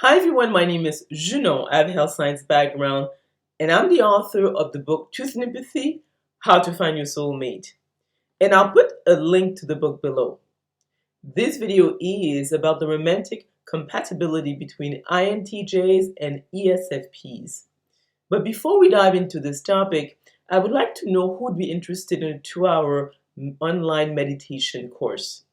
Hi everyone, my name is Junon. I have a health science background and I'm the author of the book Truth and Empathy, How to Find Your Soulmate. And I'll put a link to the book below. This video is about the romantic compatibility between INTJs and ESFPs. But before we dive into this topic, I would like to know who would be interested in a 2-hour online meditation course.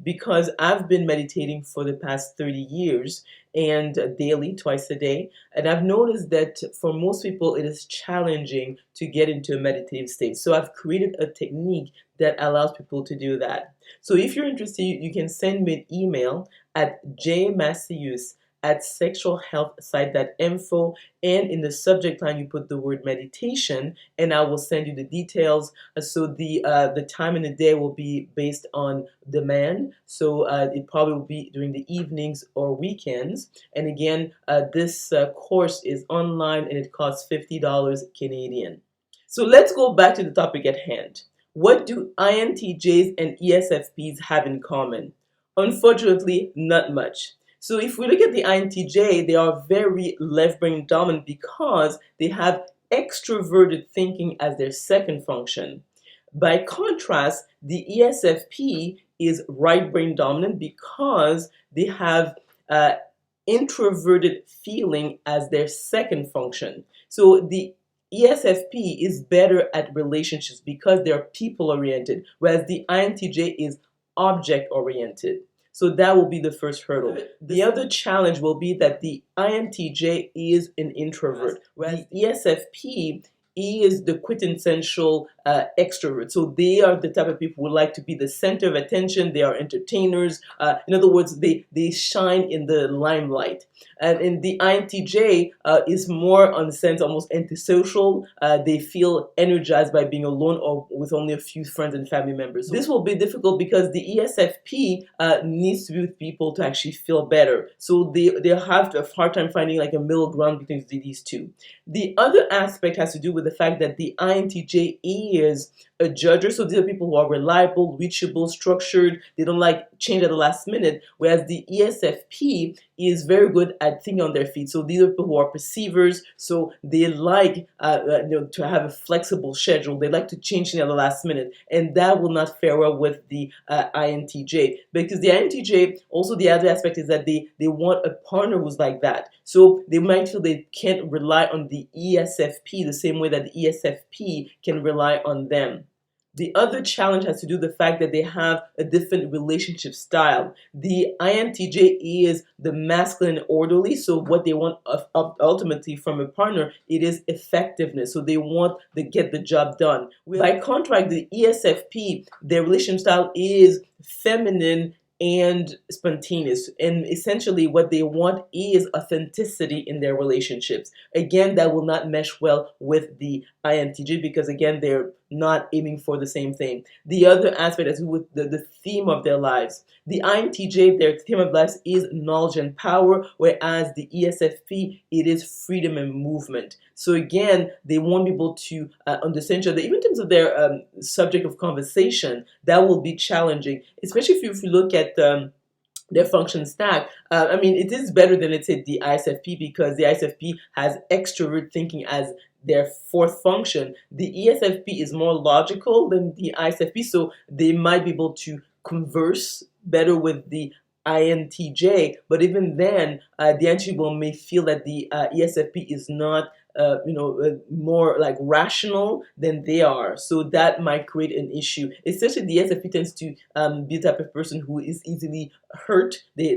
Because I've been meditating for the past 30 years and daily, twice a day, and I've noticed that for most people it is challenging to get into a meditative state. So I've created a technique that allows people to do that. So if you're interested, you can send me an email at jmaceus@sexualhealthsite.info, and in the subject line you put the word meditation and I will send you the details. So the time and the day will be based on demand, so it probably will be during the evenings or weekends. And again, this course is online and it costs $50 Canadian. So let's go back to the topic at hand. What do INTJs and ESFPs have in common? Unfortunately, not much. So if we look at the INTJ, they are very left brain dominant because they have extroverted thinking as their second function. By contrast, the ESFP is right brain dominant because they have introverted feeling as their second function. So the ESFP is better at relationships because they're people oriented, whereas the INTJ is object oriented. So that will be the first hurdle. The other challenge will be that the INTJ is an introvert, whereas the ESFP is the quintessential extrovert. So they are the type of people who like to be the center of attention. They are entertainers. In other words, they shine in the limelight. And the INTJ is more, on the sense, almost antisocial. They feel energized by being alone or with only a few friends and family members. This will be difficult because the ESFP needs to be with people to actually feel better. So they have a hard time finding like a middle ground between these two. The other aspect has to do with the fact that the INTJ is a judger. So these are people who are reliable, reachable, structured. They don't like change at the last minute. Whereas the ESFP is very good at thinking on their feet. So these are people who are perceivers. So they like to have a flexible schedule. They like to change things at the last minute. And that will not fare well with the INTJ. Because the INTJ, also the other aspect is that they want a partner who's like that. So they might feel they can't rely on the ESFP the same way that the ESFP can rely on them. The other challenge has to do with the fact that they have a different relationship style. The INTJ is the masculine and orderly, so what they want ultimately from a partner, it is effectiveness. So they want to get the job done. By contrast, the ESFP, their relationship style is feminine and spontaneous, and essentially what they want is authenticity in their relationships. Again, that will not mesh well with the INTJ because again they're not aiming for the same thing. The other aspect is with the theme of their lives. The INTJ, their theme of lives is knowledge and power, whereas the ESFP, it is freedom and movement. So again, they won't be able to understand each other. Even in terms of their subject of conversation, that will be challenging, especially if you look at their function stack. I mean, it is better than, let's say, the ISFP because the ISFP has extrovert thinking as their fourth function. The ESFP is more logical than the ISFP, so they might be able to converse better with the INTJ, but even then, the INTJ may feel that the ESFP is not more like rational than they are. So that might create an issue. Especially the ESFP tends to be the type of person who is easily hurt. They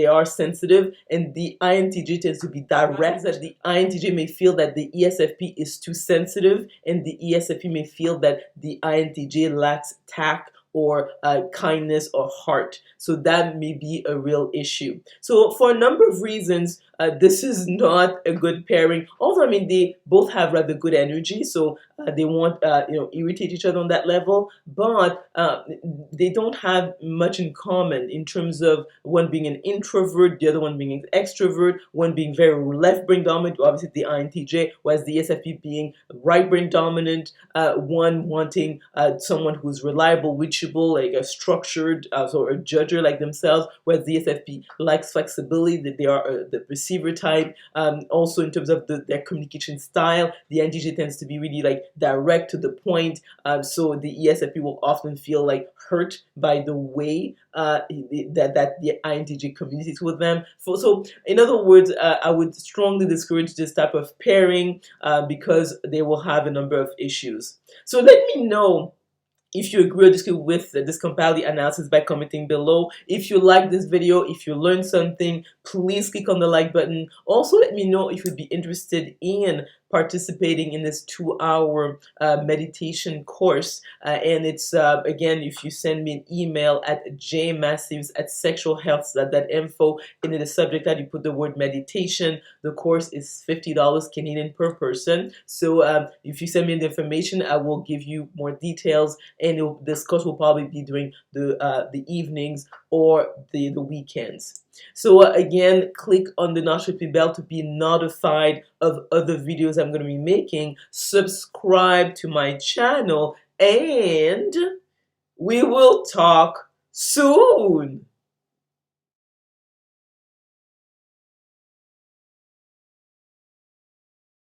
are sensitive, and the INTJ tends to be direct. That the INTJ may feel that the ESFP is too sensitive, and the ESFP may feel that the INTJ lacks tact or kindness or heart. So that may be a real issue. So for a number of reasons, this is not a good pairing. Also, I mean, they both have rather good energy, so they won't irritate each other on that level, but they don't have much in common in terms of one being an introvert, the other one being an extrovert, one being very left brain dominant, obviously the INTJ, whereas the ESFP being right brain dominant, one wanting someone who's reliable, teachable, like a structured, so a judger like themselves, whereas the ESFP likes flexibility, that they are the receiver type. Also in terms of their communication style, the INTJ tends to be really like direct to the point. So the ESFP will often feel like hurt by the way that the INTJ communicates with them. So in other words, I would strongly discourage this type of pairing because they will have a number of issues. So let me know if you agree or disagree with this compatibility analysis by commenting below. If you like this video, if you learned something, please click on the like button. Also, let me know if you'd be interested in participating in this 2-hour meditation course. And it's, again, if you send me an email at jmaceus@sexualhealth.info, and in the subject line you put the word meditation. The course is $50 Canadian per person. So if you send me the information, I will give you more details, and this course will probably be during the evenings or the weekends. So again, click on the notification bell to be notified of other videos I'm going to be making. Subscribe to my channel, and we will talk soon.